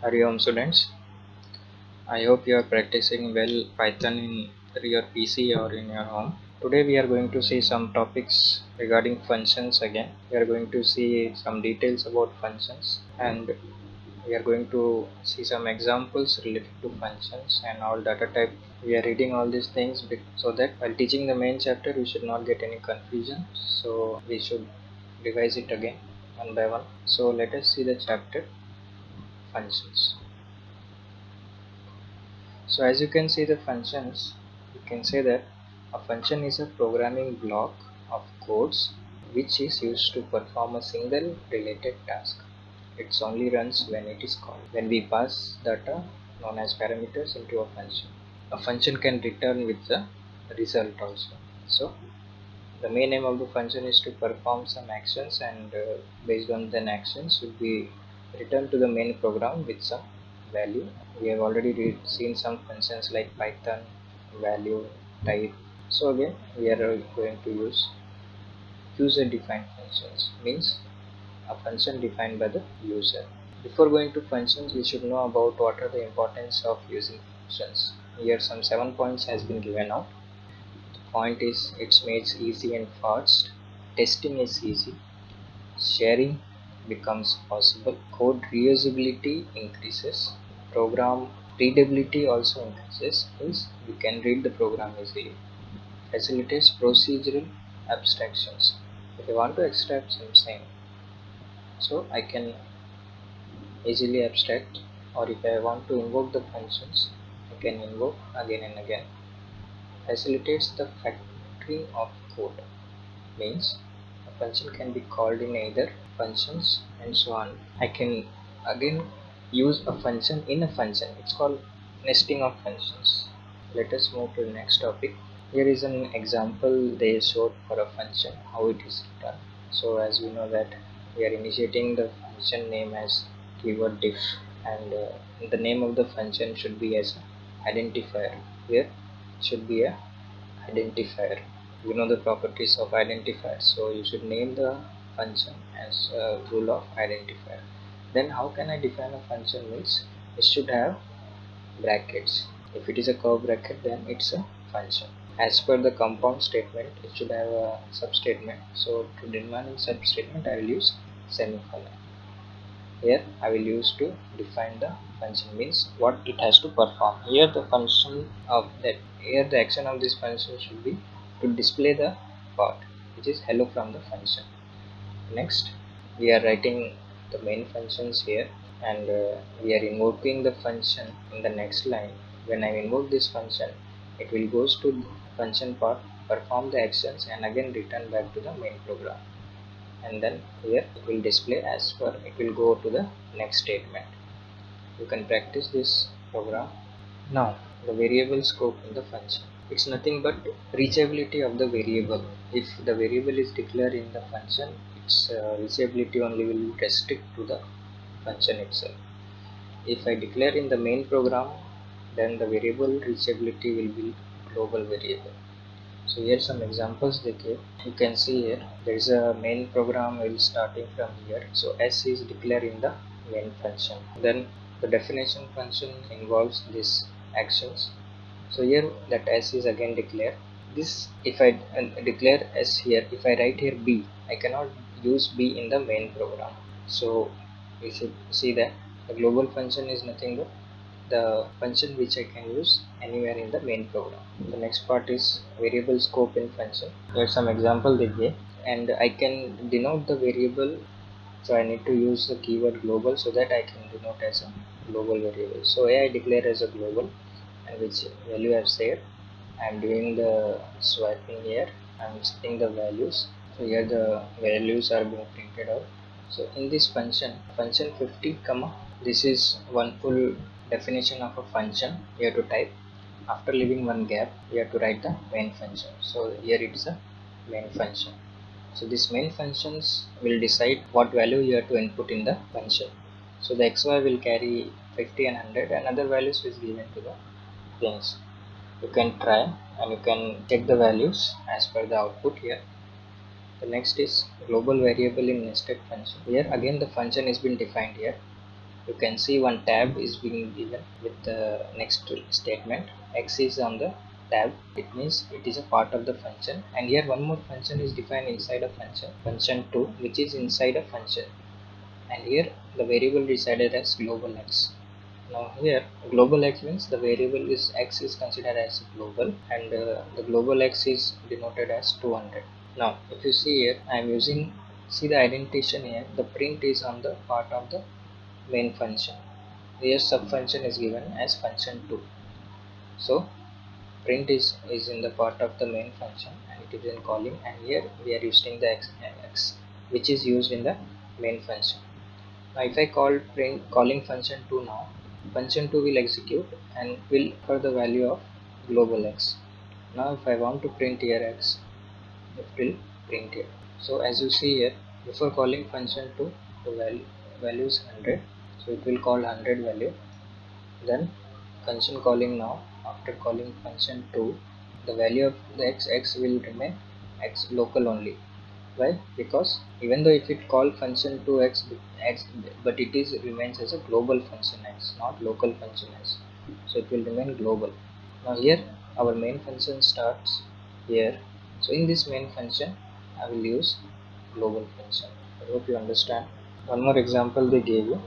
Hari Om students, I hope you are practicing well Python in your PC or in your home. Today we are going to see some topics regarding functions again. We are going to see some details about functions and we are going to see some examples related to functions and all data type. We are reading all these things so that while teaching the main chapter we should not get any confusion. So we should revise it again one by one. So let us see the chapter functions. So as you can see the functions, you can say that a function is a programming block of codes which is used to perform a single related task. It only runs when it is called. When we pass data known as parameters into a function. A function can return with the result also. So the main aim of the function is to perform some actions and based on the actions should be returned to the main program with some value. We have already seen some functions like Python, value, type. So again we are going to use user defined functions, means a function defined by the user. Before going to functions, we should know about what are the importance of using functions. Here some 7 points has been given out. Point is it makes easy and fast, testing is easy, sharing becomes possible, code reusability increases, program readability also increases, means you can read the program easily, facilitates procedural abstractions. If I want to extract something, so I can easily abstract, or if I want to invoke the functions, I can invoke again and again. Facilitates the factoring of code, means a function can be called in either functions and so on. I can again use a function in a function. It's called nesting of functions. Let us move to the next topic. Here is an example they showed for a function, how it is done. So as we know that we are initiating the function name as keyword diff, and the name of the function should be as identifier. Here it should be a identifier. You know the properties of identifier, so you should name the function as a rule of identifier. Then how can I define a function? Means it should have brackets. If it is a curve bracket, then it's a function. As per the compound statement, it should have a substatement. So to define substatement, I will use semicolon. Here I will use to define the function, means what it has to perform. Here the function of that, here the action of this function should be to display the part which is hello from the function. Next we are writing the main functions here, and we are invoking the function in the next line. When I invoke this function, it will goes to function part, perform the actions, and again return back to the main program. And then here it will display as per, it will go to the next statement. You can practice this program. Now the variable scope in the function, it's nothing but reachability of the variable. If the variable is declared in the function, its reachability only will restrict to the function itself. If I declare in the main program, then the variable reachability will be global variable. So here some examples they gave. You can see here there is a main program will starting from here. So s is declared in the main function. Then the definition function involves these actions. So here that s is again declared. This if I declare s here, if I write here b, I cannot use b in the main program. So you should see that the global function is nothing but the function which I can use anywhere in the main program. The next part is variable scope in function. Here some example they gave, and I can denote the variable. So I need to use the keyword global so that I can denote as a global variable. So I declare as a global, and which value I have saved. I am doing the swiping here. I am setting the values. So here the values are being printed out. So in this function 50 comma, this is one full definition of a function. You have to type. After leaving one gap, you have to write the main function. So here it is a main function. So this main functions will decide what value you have to input in the function. So the xy will carry 50 and 100, and other values is given to the pins. You can try and you can check the values as per the output here. The next is global variable in nested function. Here again the function is been defined here. You can see one tab is being given with the next statement. X is on the tab, it means it is a part of the function, and here one more function is defined inside a function 2, which is inside a function, and here the variable decided as global x. Now here global x means the variable is x is considered as global, and the global x is denoted as 200. Now if you see here, I am using, see the indentation here, the print is on the part of the main function. Here sub function is given as function 2. So print is in the part of the main function and it is in calling, and here we are using the x which is used in the main function. Now if I call print calling function 2 now, function 2 will execute and will for the value of global x. Now if I want to print here x, it will print here. So as you see here, before calling function 2, the value is 100, so it will call 100 value. Then function calling now, after calling function 2, the value of the x will remain x local only. Why? Because even though if it call function 2x x, but it is remains as a global function x, not local function x, so it will remain global. Now here our main function starts here, so in this main function I will use global function. I hope you understand. One more example they gave you.